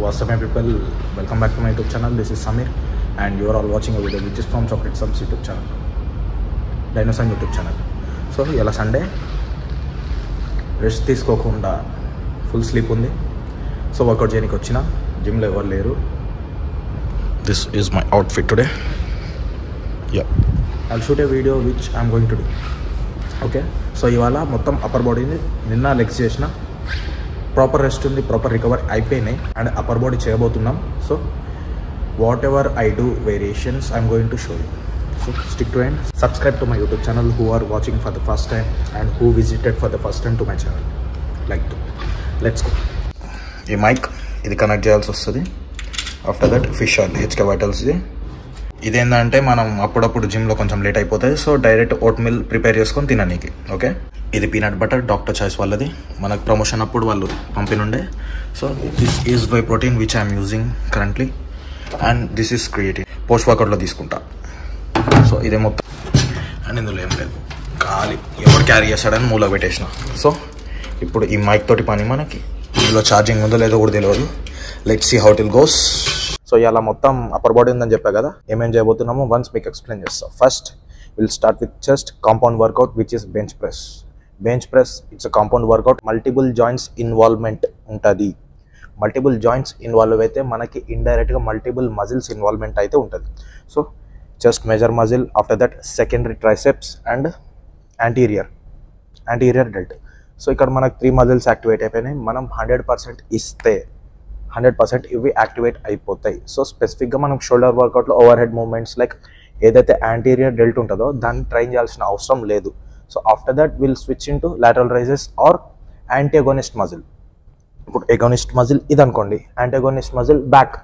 What's up, my people? Welcome back to my YouTube channel. This is Samir, and you are all watching a video which is from Chocolate Subs YouTube channel, Dinosaur YouTube channel. So, yalla Sunday, rest తీసుకోకుండా full sleep ఉంది. So, workout చేయడానికి వచ్చిన gym లో ఎవరు లేరు. This is my outfit today. Yeah, I'll shoot a video which I'm going to do. Okay, so ఇవాళ మొత్తం upper బాడీని నిన్న లెగ్స్ చేసిన ప్రాపర్ రెస్ట్ ఉంది, ప్రాపర్ రికవర్ అయిపోయినాయి అండ్ అప్పర్ బాడీ చేయబోతున్నాం. So whatever I do variations I'm going to show you. So stick to end. Subscribe to my YouTube channel who are watching for the first time and who visited for the first time to my channel. Like to let's go. ఈ mike ఇది connect చేయాల్సి వస్తుంది. After that fish oil HK వైటల్స్ది. ఇదేంటంటే మనం అప్పుడప్పుడు జిమ్లో కొంచెం లేట్ అయిపోతుంది, so direct oatmeal prepare చేసుకొని తిననీకి. ఓకే, ఇది పీనట్ బటర్ డాక్టర్ చాయిస్ వాళ్ళది, మనకు ప్రమోషన్ అప్పుడు వాళ్ళు పంపినుండే. So this is whey protein which I'm using currently and this is creative. Post వర్కౌట్లో తీసుకుంటా. సో ఇదే మొత్తం అండ్ ఇందులో ఏం లేదు, ఖాళీ ఎవరు క్యారీ చేస్తాడని మూల పెట్టేసిన. సో ఇప్పుడు ఈ మైక్ తోటి పని మనకి. ఇందులో ఛార్జింగ్ ఉందో లేదో కూడా తెలియదు. Let's see how it will goes. So ఇలా మొత్తం అప్పర్ బాడీ ఉందని చెప్పా కదా, ఏమేం చేయబోతున్నామో వన్స్ మీకు ఎక్స్ప్లెయిన్ చేస్తాం. First will start with chest compound workout which is bench press. Bench press it's a compound workout. Multiple joints involvement ఉంటుంది. మల్టిపుల్ జాయింట్స్ ఇన్వాల్వ్ అయితే మనకి ఇండైరెక్ట్గా మల్టిపుల్ మజిల్స్ ఇన్వాల్వ్మెంట్ అయితే ఉంటుంది. So chest major muscle, after that secondary triceps and anterior delt. So ఇక్కడ మనకు 3 muscles activate అయిపోయినాయి. మనం 100% ఇస్తే 100% ఇవి యాక్టివేట్ అయిపోతాయి. సో స్పెసిఫిక్గా మనం షోల్డర్ వర్కౌట్లో ఓవర్ హెడ్ మూవ్మెంట్స్ లైక్ ఏదైతే యాంటీరియర్ డెల్ట్ ఉంటుందో దాన్ని ట్రైన్ చేయాల్సిన అవసరం లేదు. So after that will switch in to lateral raises or antagonist muscle. ఇప్పుడు ఎగోనిస్ట్ మజిల్ ఇది అనుకోండి, యాంటీగోనిస్ట్ మజిల్ బ్యాక్.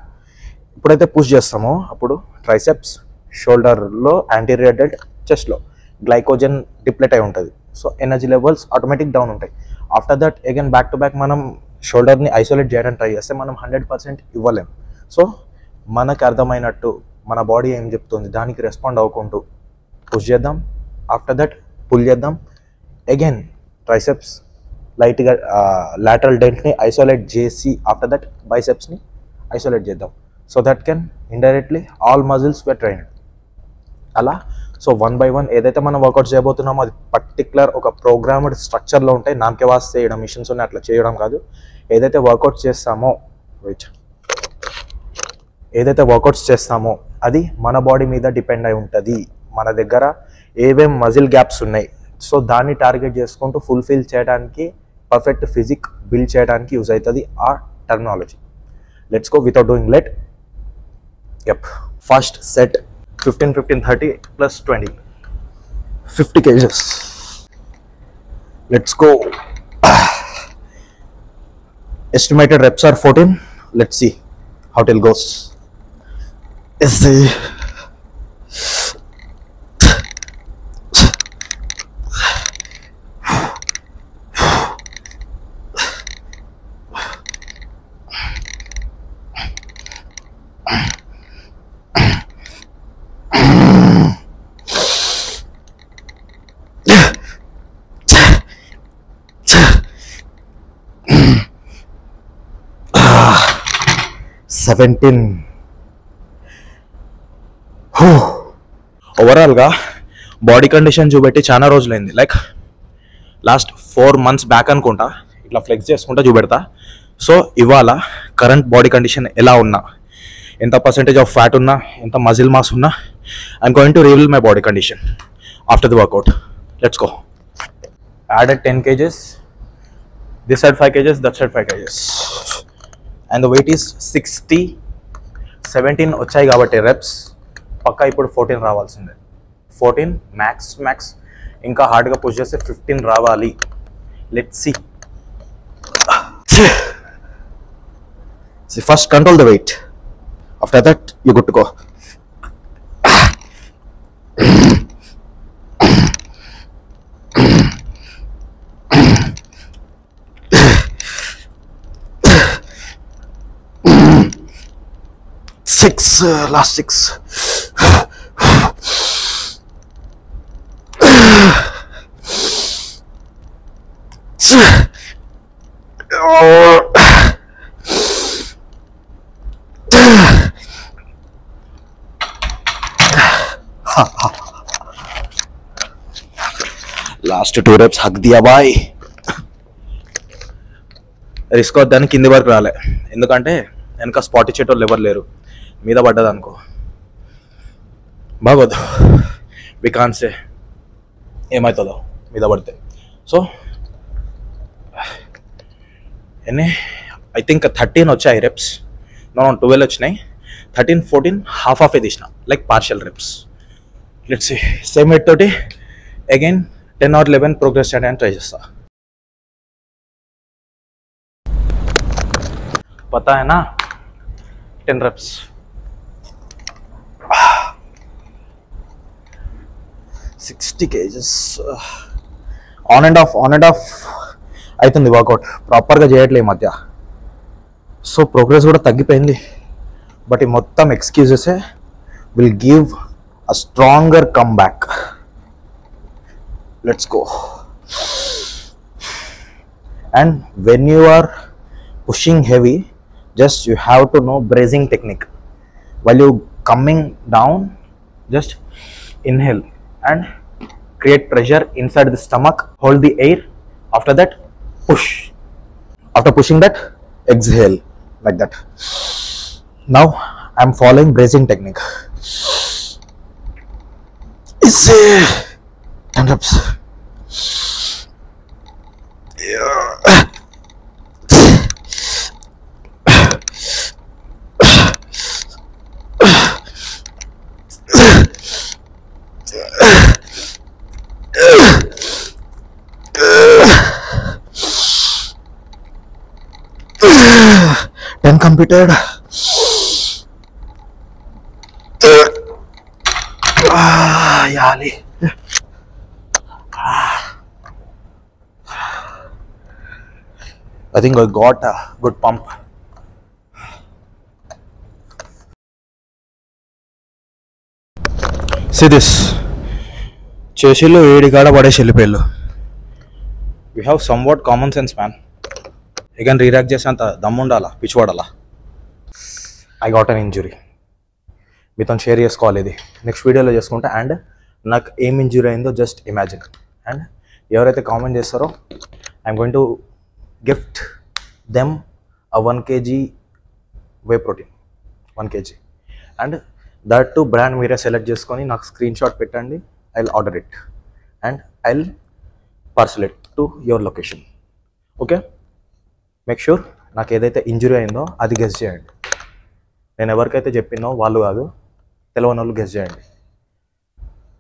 ఎప్పుడైతే పుష్ చేస్తామో అప్పుడు ట్రైసెప్స్, షోల్డర్లో యాంటీరియర్ డెల్ట్, చెస్ట్లో గ్లైకోజన్ డిప్లెట్ అయి ఉంటుంది. So energy levels automatic down ఉంటాయి. After that again back to back మనం షోల్డర్ని ఐసోలేట్ చేయడానికి ట్రై చేస్తే మనం 100% ఇవ్వలేం. సో మనకు అర్థమైనట్టు మన బాడీ ఏం చెప్తుంది దానికి రెస్పాండ్ అవ్వకుంటూ పుష్ చేద్దాం. ఆఫ్టర్ దట్ పుల్ చేద్దాం. అగైన్ ట్రైసెప్స్ లైట్గా లాటరల్ డెల్ట్ని ఐసోలేట్ చేసి ఆఫ్టర్ దట్ బైసెప్స్ని ఐసోలేట్ చేద్దాం. So that can indirectly all muscles were trained. అలా సో 1 by 1 ఏదైతే మనం వర్కౌట్ చేయబోతున్నామో అది పర్టికులర్ ఒక ప్రోగ్రామ్డ్ స్ట్రక్చర్లో ఉంటాయి. నామకే వాస్ చేయడం, మిషన్స్ ఉన్నాయి అట్లా చేయడం కాదు. ఏదైతే వర్కౌట్స్ చేస్తామో అది మన బాడీ మీద డిపెండ్ అయి ఉంటుంది. మన దగ్గర ఏవేం మజిల్ గ్యాప్స్ ఉన్నాయి, సో దాన్ని టార్గెట్ చేసుకుంటూ ఫుల్ఫిల్ చేయడానికి, పర్ఫెక్ట్ ఫిజిక్ బిల్డ్ చేయడానికి యూజ్ అవుతుంది ఆ terminology. Let's go without doing let. First set 15, 15, 30 plus 20, 50 kgs. Let's go. Estimated reps are 14. Let's see how it goes. Let's see. ఓవరాల్గా body condition చూపెట్టి చాలా రోజులైంది, లైక్ లాస్ట్ 4 months బ్యాక్ అనుకుంటా. ఇట్లా flex చేసుకుంటా చూపెడతా. సో ఇవాళ కరెంట్ బాడీ కండిషన్ ఎలా ఉన్నా, ఎంత పర్సెంటేజ్ ఆఫ్ ఫ్యాట్ ఉన్నా, ఎంత మజిల్ మాస్ ఉన్నా, I'm going to reveal my body condition after the workout. Let's go. Added 10 kgs, this side 5 kgs, that side 5 kgs. And the weight is 60. 17 వచ్చాయి కాబట్టి reps పక్కా ఇప్పుడు 14 రావాల్సిందే. 14 మ్యాక్స్. ఇంకా హార్డ్గా push చేస్తే 15 రావాలి. Let's see. First control the weight, after that you good to go. Last 6. Last 2 reps హక్ దియా బాయ్. రిస్క్ వద్దని కింది వరకు రాలే, ఎందుకంటే వెనక స్పాట్ ఇచ్చేటోళ్ళు ఎవరు లేరు. మీద పడ్డది అనుకో బాగోదు, బికాన్సే ఏమవుతుందో మీద పడితే. సో ఎన్ని ఐ థింక్ 13 వచ్చాయి రెప్స్, నో 12 వచ్చినాయి. 13, 14 హాఫ్ తీసిన, like partial reps. Let's see same weight తోటి అగైన్ 10 or 11 ప్రోగ్రెస్ చేయడానికి ట్రై చేస్తా. पता है ना 10 reps. $60 kgs on and off అవుతుంది వర్కౌట్, ప్రాపర్గా చేయట్లే ఈ మధ్య. సో ప్రోగ్రెస్ కూడా తగ్గిపోయింది. బట్ ఈ మొత్తం ఎక్స్క్యూజెసే will give a stronger come back. Let's go. And when you are pushing heavy, just you have to know bracing technique. While you coming down, just inhale and create pressure inside the stomach, hold the air, after that push, after pushing that exhale like that. Now I am following bracing technique. It's 10 reps. Yeah. Completed. Yali. I think I got a good pump. See this. చేసిలో ఏడి కాడ పడేసి వెళ్ళిపోయాళ్ళు. We have somewhat common sense, man. again react చేసేంత దమ్ము ఉండాలా, పిచ్చివాడాలా. I got an injury, మీతో షేర్ చేసుకోవాలి. ఇది నెక్స్ట్ వీడియోలో చేసుకుంటా. అండ్ నాకు ఏం ఇంజురీ అయిందో జస్ట్ ఇమాజిన్. అండ్ ఎవరైతే కామెంట్ చేస్తారో I'm going to gift them a 1 kg whey protein, 1 kg. And that to brand మీరే సెలెక్ట్ చేసుకొని నాకు స్క్రీన్ షాట్ పెట్టండి. I will order it and I will parcel it to your location. Okay, make sure నాకు ఏదైతే injury అయిందో అది guess చేయండి. నేను ఎవరికైతే చెప్పినో వాళ్ళు కాదు, తెలియని వాళ్ళు గెస్ చేయండి.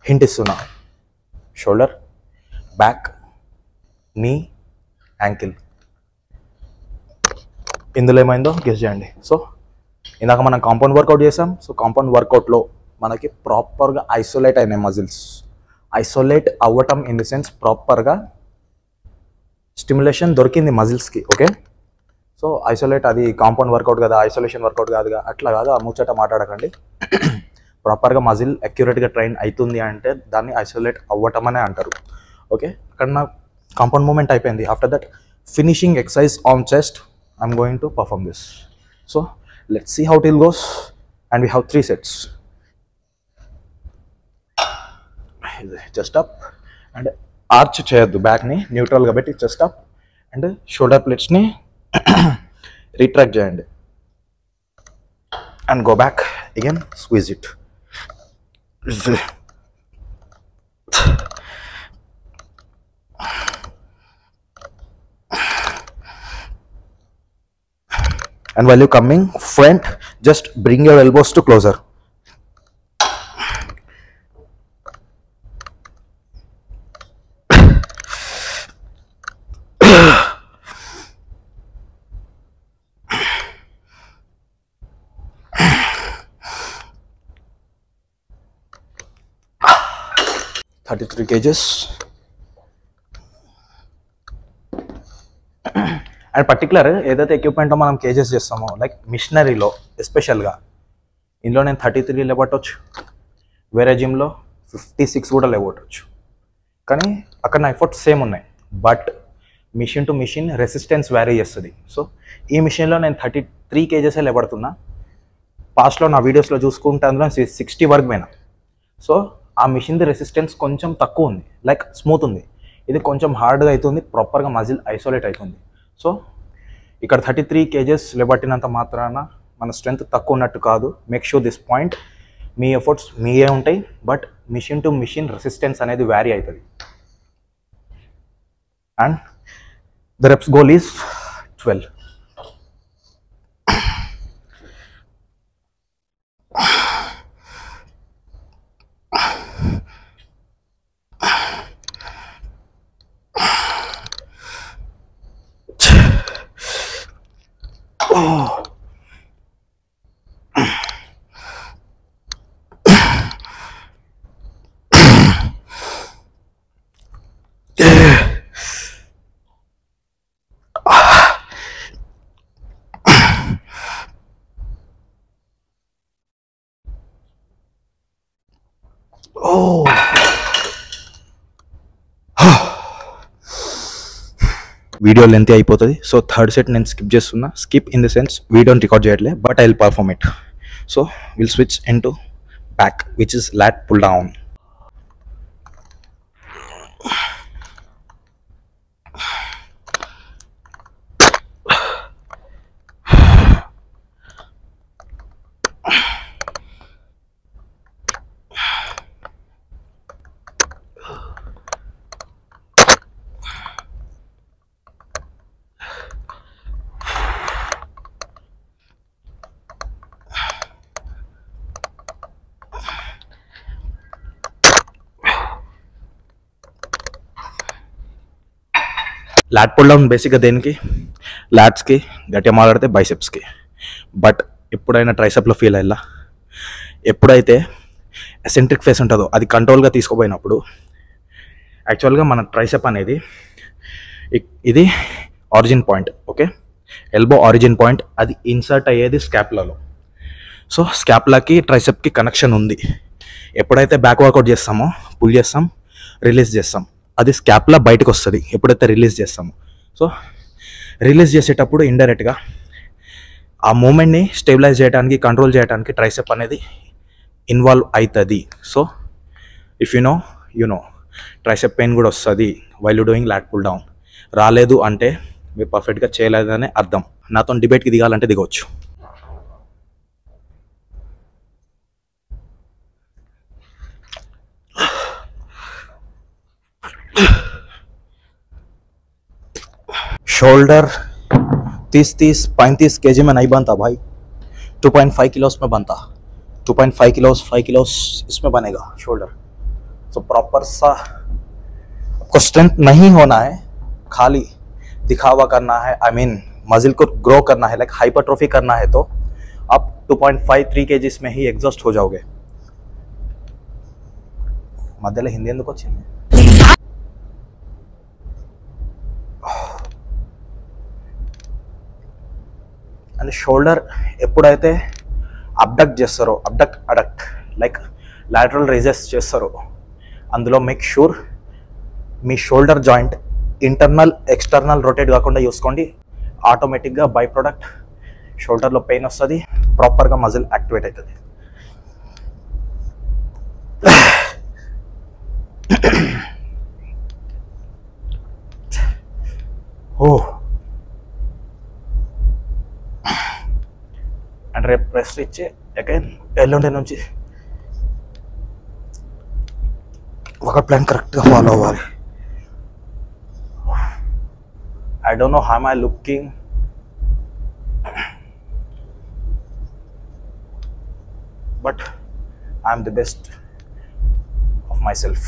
హింట్ ఇస్తున్నా: షోల్డర్, బ్యాక్, నీ, యాంకిల్. ఇందులో ఏమైందో గెస్ చేయండి. సో ఇందాక మనం కాంపౌండ్ వర్కౌట్ చేసాం. సో కాంపౌండ్ వర్కౌట్లో మనకి ప్రాపర్గా ఐసోలేట్ అయినాయి మజిల్స్. ఐసోలేట్ అవ్వటం ఇన్ ది సెన్స్ ప్రాపర్గా స్టిమ్యులేషన్ దొరికింది మజిల్స్కి. ఓకే, సో ఐసోలేట్ అది కాంపౌండ్ వర్కౌట్ కదా, ఐసోలేషన్ వర్కౌట్ కాదుగా, అట్లా కాదు. ఆ ముచ్చట మాట్లాడకండి. ప్రాపర్గా మజిల్ అక్యురేట్గా ట్రైన్ అవుతుంది అంటే దాన్ని ఐసోలేట్ అవ్వటం అనే అంటారు. ఓకే, అక్కడ నా కాంపౌండ్ మూమెంట్ అయిపోయింది. After that finishing exercise on chest I'm going to perform this. So let's see how it will goes. And we have 3 sets. Chest up and arch చేయొద్దు, బ్యాక్ని న్యూట్రల్గా పెట్టి చెస్ట్ అప్ అండ్ షోల్డర్ ప్లేట్స్ని retract చేయండి. And go back again, squeeze it. And while you coming front, just bring your elbows to closer. $33 kgs. And particular ఏదైతే equipment మనం kgs చేస్తామో, like మిషనరీలో ఎస్పెషల్గా, ఇందులో నేను 33 లేపట్టవచ్చు, వేరే జిమ్లో 56 కూడా లేపట్టవచ్చు. కానీ అక్కడ నా ఎఫర్ట్స్ సేమ్ ఉన్నాయి, but machine to machine resistance vary చేస్తుంది. సో ఈ మిషన్లో నేను 33 kgs లేపడుతున్నా, పాస్ట్లో నా వీడియోస్లో చూసుకుంటే అందులో 60 వరకు పోయినా. సో ఆ మిషన్ది రెసిస్టెన్స్ కొంచెం తక్కువ ఉంది, లైక్ స్మూత్ ఉంది. ఇది కొంచెం హార్డ్గా అవుతుంది, ప్రాపర్గా మజిల్ ఐసోలేట్ అవుతుంది. సో ఇక్కడ 33 kgs లేబట్టినంత మాత్రాన మన స్ట్రెంత్ తక్కువ ఉన్నట్టు కాదు. Make sure this point. మీ ఎఫర్ట్స్ మీయే ఉంటాయి, but machine to machine resistance అనేది వ్యారీ అవుతుంది. And the reps goal is 12. Video length అయిపోతుంది. సో థర్డ్ సెట్ నేను స్కిప్ చేస్తున్నా. స్కిప్ ఇన్ ద సెన్స్ వీడియోని రికార్డ్ చేయట్లే, but I will perform it. So will switch in to back, which is lat pull down. Lat pull down బేసిక్గా దేనికి, లాట్స్కి, గట్టిగా మాట్లాడితే బైసెప్స్కి. But ఎప్పుడైనా ట్రైసెప్లో ఫీల్ అయ్యేలా, ఎప్పుడైతే ఎసెంట్రిక్ ఫేస్ ఉంటుందో అది కంట్రోల్గా తీసుకుపోయినప్పుడు, యాక్చువల్గా మన ట్రైసెప్ అనేది ఇది origin point, okay, elbow origin point, అది ఇన్సర్ట్ అయ్యేది స్కాపులాలో. సో స్కాపులాకి ట్రైసెప్కి కనెక్షన్ ఉంది. ఎప్పుడైతే బ్యాక్ వర్కౌట్ చేస్తామో పుల్ చేస్తాం, రిలీజ్ చేస్తాం, అది స్కాపులా బయటకు వస్తుంది ఎప్పుడైతే రిలీజ్ చేస్తామో. సో రిలీజ్ చేసేటప్పుడు ఇండైరెక్ట్గా ఆ మూమెంట్ని స్టెబిలైజ్ చేయడానికి, కంట్రోల్ చేయడానికి ట్రైసెప్ అనేది ఇన్వాల్వ్ అవుతుంది. So if you know tricep pain కూడా వస్తుంది while you doing lat pull down. రాలేదు అంటే మీరు పర్ఫెక్ట్గా చేయలేదనే అర్థం. నాతో డిబేట్కి దిగాలంటే దిగవచ్చు. शोल्डर 30-35 kg में नहीं बनता भाई, 2.5 किलोस में बनता. 2.5 किलोस 5 किलोस इसमें बनेगा शोल्डर. तो प्रॉपर सा आपको स्ट्रेंथ नहीं होना है, खाली दिखावा करना है, आई मीन मजिल को ग्रो करना है, लाइक हाइपरट्रोफी करना है, तो आप 2.5-3 kgs में ही एग्जॉस्ट हो जाओगे. మధ్యలో హిందీ ఎందుకు వచ్చింది? అండ్ షోల్డర్ ఎప్పుడైతే అబ్డక్ట్ చేస్తారో, అడక్ట్ లైక్ లాటరల్ రైజెస్ చేస్తారో, అందులో మేక్ షూర్ మీ shoulder joint internal external rotate కాకుండా చూసుకోండి. ఆటోమేటిక్గా బై ప్రోడక్ట్ షోల్డర్లో పెయిన్ వస్తుంది, ప్రాపర్గా మజిల్ యాక్టివేట్ అవుతుంది. అండ్ రేపు రెస్ట్ ఇచ్చి అగైన్ ఎల్లుండి నుంచి ఒక ప్లాన్ కరెక్ట్గా ఫాలో అవ్వాలి. I don't know how am I looking, but I am the best of myself.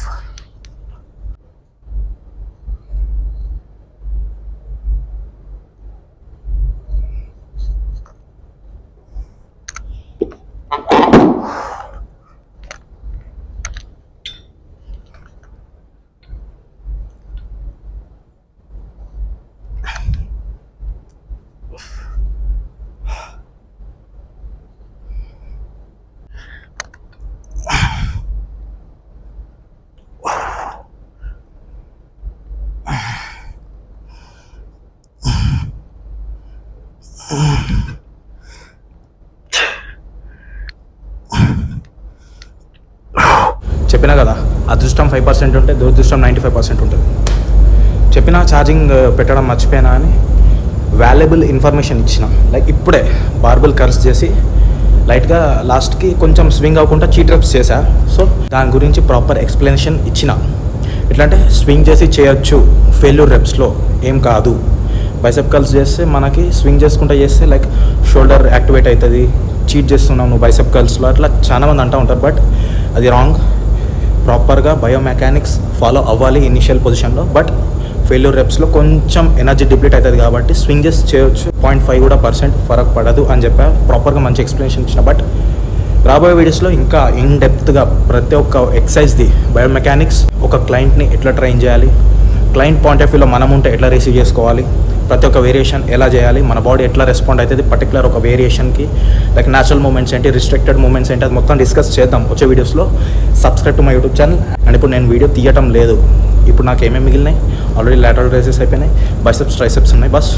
చెప్పినా కదా, అదృష్టం 5% ఉంటే దురదృష్టం 95% ఉంటుంది. చెప్పినా ఛార్జింగ్ పెట్టడం మర్చిపోయినా అని వాల్యుబుల్ ఇన్ఫర్మేషన్ ఇచ్చిన. లైక్ ఇప్పుడే బార్బుల్ కర్స్ చేసి లైట్గా లాస్ట్కి కొంచెం స్వింగ్ అవ్వకుండా చీట్ రెప్స్ చేశా. సో దాని గురించి ప్రాపర్ ఎక్స్ప్లెనేషన్ ఇచ్చిన. ఎట్లా అంటే స్వింగ్ చేసి చేయొచ్చు, ఫెయిల్యూర్ రెప్స్లో ఏం కాదు. బైసెప్ కర్ల్స్ చేస్తే మనకి స్వింగ్ చేసుకుంటూ చేస్తే లైక్ షోల్డర్ యాక్టివేట్ అవుతుంది, చీట్ చేస్తున్నావు నువ్వు బైసెప్ కర్ల్స్లో, అట్లా చాలామంది అంటూ ఉంటారు. బట్ అది రాంగ్. ప్రాపర్గా బయోమెకానిక్స్ ఫాలో అవ్వాలి ఇనిషియల్ పొజిషన్లో. బట్ ఫెయిల్యూర్ రెప్స్లో కొంచెం ఎనర్జీ డిప్లీట్ అవుతుంది కాబట్టి స్వింగ్ చేసి చేయొచ్చు, 0.5% కూడా ఫరక్ పడదు అని చెప్పా. ప్రాపర్గా మంచి ఎక్స్ప్లెనేషన్ ఇచ్చిన. బట్ రాబోయే వీడియోస్లో ఇంకా ఇన్ డెప్త్గా ప్రతి ఒక్క ఎక్సర్సైజ్ది బయోమెకానిక్స్, ఒక క్లయింట్ని ఎట్లా ట్రైన్ చేయాలి, క్లయింట్ పాయింట్ ఆఫ్ వ్యూలో మనం ఉంటే ఎట్లా రిసీవ్ చేసుకోవాలి, ప్రతి ఒక్క వేరియేషన్ ఎలా చేయాలి, మన బాడీ ఎట్లా రెస్పాండ్ అవుతుంది పర్టికులర్ ఒక వేరియేషన్కి, లైక్ న్యాచురల్ మూమెంట్స్ ఏంటి, రిస్ట్రిక్టెడ్ మూమెంట్స్ ఏంటి, అది మొత్తం డిస్కస్ చేద్దాం వచ్చే వీడియోస్లో. Subscribe to my YouTube channel. And ఇప్పుడు నేను వీడియో తీయటం లేదు. ఇప్పుడు నాకు ఏమేమి మిగిలినాయి, ఆల్రెడీ లాటరల్ రేసెస్ అయిపోయినాయి, బైసెప్స్ ట్రైసెప్స్ ఉన్నాయి. బస్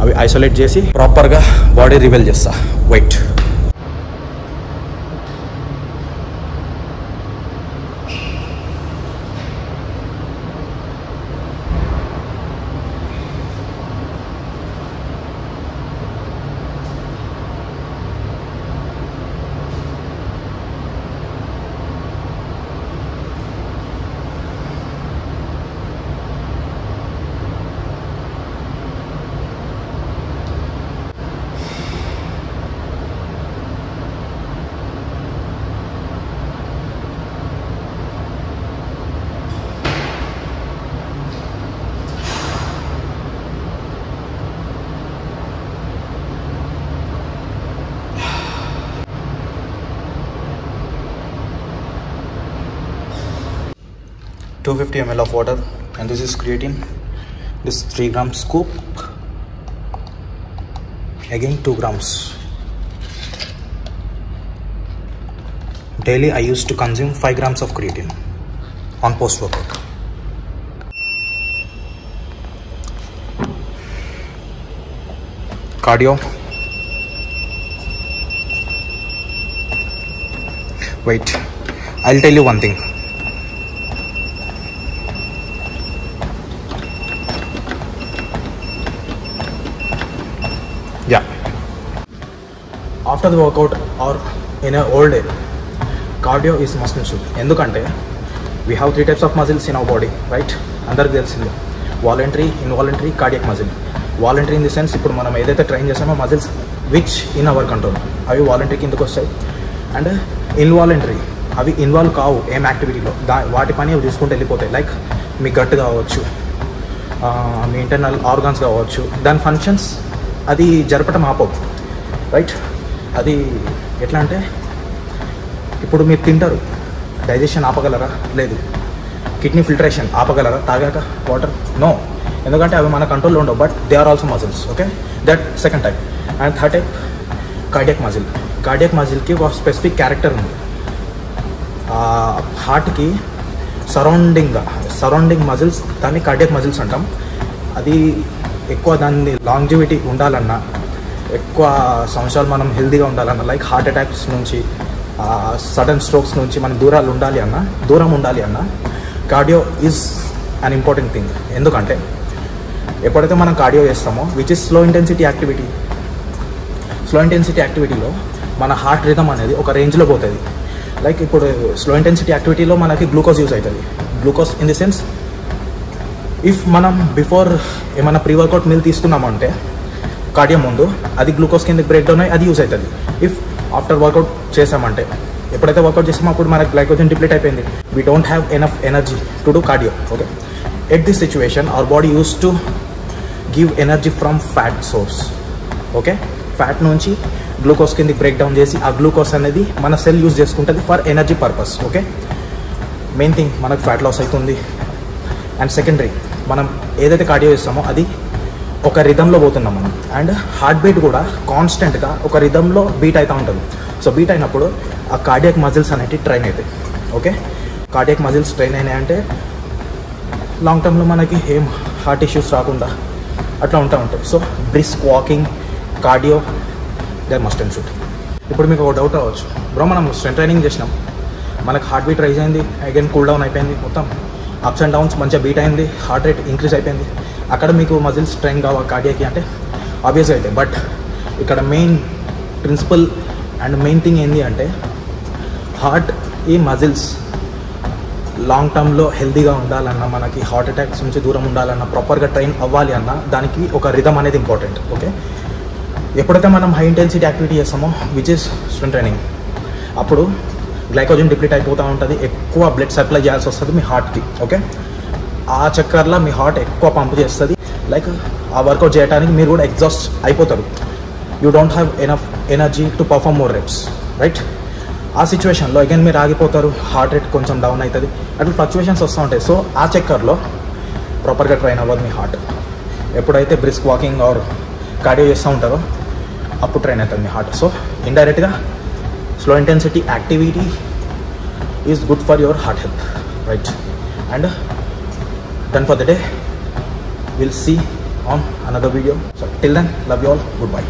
అవి ఐసోలేట్ చేసి ప్రాపర్గా బాడీ రివీల్ చేస్తా. Wait. $250 ml of water, and this is creatine. This 3 gram scoop, again 2 grams. Daily I used to consume 5 grams of creatine on post workout. Cardio. Wait, I'll tell you one thing. Yeah, after the workout or in a whole day, cardio is must and should. ఎందుకంటే we have 3 types of muscles in our body, right? అందరికి తెలిసిందే, voluntary, involuntary, cardiac muscle. Voluntary in the sense ఇప్పుడు మనం ఏదైతే train చేసామో muscles which in our control, అవి voluntary కిందకు వస్తాయి. అండ్ ఇన్వాలంటరీ, అవి ఇన్వాల్వ్ కావు ఏం యాక్టివిటీలో, వాటి పని అవి చూసుకుంటూ వెళ్ళిపోతాయి. లైక్ మీ గట్ కావచ్చు, మీ ఇంటర్నల్ ఆర్గాన్స్ కావచ్చు, దాని ఫంక్షన్స్ అది జరపటం ఆపవు, రైట్? అది ఎట్లా అంటే ఇప్పుడు మీరు తింటారు, డైజెషన్ ఆపగలరా? లేదు. కిడ్నీ ఫిల్టరేషన్ ఆపగలరా తాగాక వాటర్? నో. ఎందుకంటే అవి మన కంట్రోల్లో ఉండవు. But they are also muscles. Okay, that second type. And third type cardiac muscle. Cardiac మజిల్కి ఒక స్పెసిఫిక్ క్యారెక్టర్ ఉంది. హార్ట్కి సరౌండింగ్ మజిల్స్, దాన్ని కార్డియాక్ మజిల్స్ అంటాం. అది ఎక్కువ దాన్ని లాంజివిటీ ఉండాలన్నా, ఎక్కువ సంవత్సరాలు మనం హెల్తీగా ఉండాలన్నా, లైక్ హార్ట్ అటాక్స్ నుంచి, సడన్ స్ట్రోక్స్ నుంచి మనం దూరం ఉండాలి అన్నా cardio is an important thing. ఎందుకంటే ఎప్పుడైతే మనం కార్డియో చేస్తామో, విచ్ ఇస్ స్లో ఇంటెన్సిటీ యాక్టివిటీలో మన హార్ట్ రిథమ్ అనేది ఒక రేంజ్లో పోతుంది. లైక్ ఇప్పుడు స్లో ఇంటెన్సిటీ యాక్టివిటీలో మనకి గ్లూకోజ్ యూజ్ అవుతుంది. Glucose in the sense, if మనం బిఫోర్ ఏమైనా ప్రీ వర్కౌట్ మీల్ తీసుకున్నామంటే కార్డియో ముందు, అది గ్లూకోజ్ కిందకి బ్రేక్ డౌన్ అయ్యి అది యూజ్ అవుతుంది. ఇఫ్ ఆఫ్టర్ వర్కౌట్ చేసామంటే, ఎప్పుడైతే వర్కౌట్ చేసామో అప్పుడు మనకు గ్లైకోజన్ డిప్లీట్ అయిపోయింది, we don't have enough energy to do cardio. Okay, at this situation our body use to give energy from fat source. Okay, fat నుంచి గ్లూకోజ్ కిందకి break down చేసి ఆ గ్లూకోజ్ అనేది మన సెల్ యూజ్ చేసుకుంటుంది for energy purpose. Okay, main thing మనకు fat loss అవుతుంది. And secondary, మనం ఏదైతే కార్డియో చేస్తామో అది ఒక రిథంలో పోతున్నాం మనం. అండ్ హార్ట్ బీట్ కూడా కాన్స్టెంట్గా ఒక రిథంలో బీట్ అవుతూ ఉంటుంది. సో బీట్ అయినప్పుడు ఆ కార్డియాక్ మజిల్స్ అనేవి ట్రైన్ అవుతాయి. ఓకే, కార్డియాక్ మజిల్స్ ట్రైన్ అయినాయంటే లాంగ్ టర్మ్లో మనకి ఏం హార్ట్ ఇష్యూస్ రాకుండా అట్లా ఉంటాయి. So brisk walking, cardio, they must and should. ఇప్పుడు మీకు ఒక డౌట్ అవ్వచ్చు, బ్రో మనం స్ట్రెంత్ ట్రైనింగ్ చేసినాం, మనకు హార్ట్ బీట్ రైజ్ అయింది, అగైన్ కూల్ డౌన్ అయిపోయింది, మొత్తం అప్స్ అండ్ డౌన్స్ మంచిగా బీట్ అయింది, హార్ట్ రేట్ ఇంక్రీజ్ అయిపోయింది. అక్కడ మీకు మజిల్స్ స్ట్రెంగ్ కావాలి కార్డియాకి అంటే ఆబ్వియస్గా అయితే. బట్ ఇక్కడ main principle and main thing ఏంటి అంటే హార్ట్ ఈ మజిల్స్ లాంగ్ టర్మ్లో హెల్తీగా ఉండాలన్నా, మనకి హార్ట్ అటాక్స్ నుంచి దూరం ఉండాలన్నా, ప్రాపర్గా ట్రైన్ అవ్వాలి అన్నా దానికి ఒక రిథమ్ అనేది ఇంపార్టెంట్. ఓకే, ఎప్పుడైతే మనం హై ఇంటెన్సిటీ యాక్టివిటీ చేస్తామో విచ్ ఇస్ స్విమ్ ట్రైనింగ్, అప్పుడు గ్లైకోజన్ డిప్లీట్ అయిపోతూ ఉంటుంది, ఎక్కువ బ్లడ్ సప్లై చేయాల్సి వస్తుంది మీ హార్ట్కి. ఓకే, ఆ చక్కర్లో మీ హార్ట్ ఎక్కువ పంప్ చేస్తుంది. లైక్ ఆ వర్కౌట్ చేయడానికి మీరు కూడా ఎగ్జాస్ట్ అయిపోతారు. You don't have enough energy to perform more reps, right? ఆ సిచ్యువేషన్లో అగైన్ మీరు ఆగిపోతారు, హార్ట్ రేట్ కొంచెం డౌన్ అవుతుంది, అట్లా ఫ్లక్చువేషన్స్ వస్తూ ఉంటాయి. సో ఆ చక్కర్లో ప్రాపర్గా ట్రైన్ అవ్వదు మీ హార్ట్. ఎప్పుడైతే బ్రిస్క్ వాకింగ్ ఆర్ కార్డియో చేస్తూ ఉంటారో అప్పుడు ట్రైన్ అవుతుంది మీ హార్ట్. సో ఇండైరెక్ట్గా slow intensity activity is good for your heart health, right? And done for the day. We'll see on another video. So till then, love you all. Goodbye.